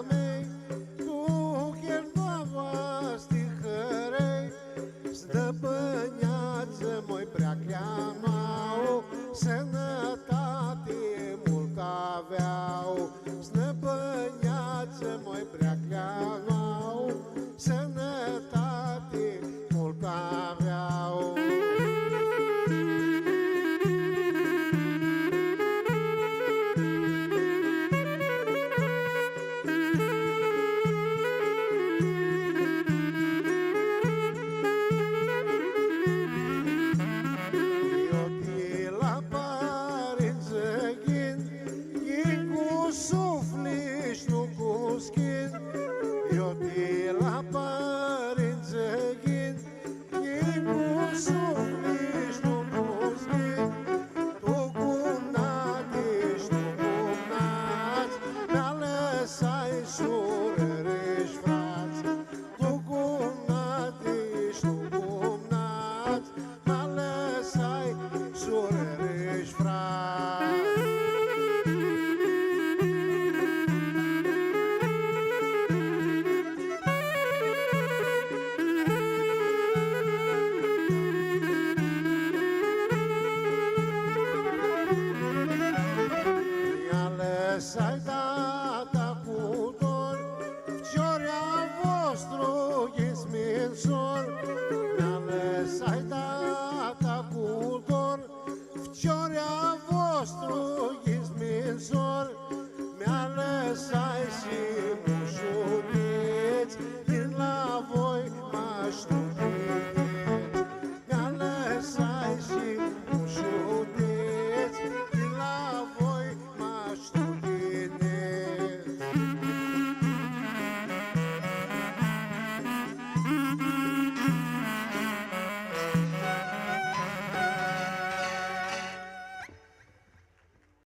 mei, tu chertoava stihărei, stăpâneață moi prea cheamau, sănătate mult aveau, stăpâneață moi prea cheamau, sănătate mult aveau. Sufliș nu cu schin, eu te la părință ghin, ei cu sufliș nu cu schin, tu cum nadești, tu cum nați, mi-a lăsai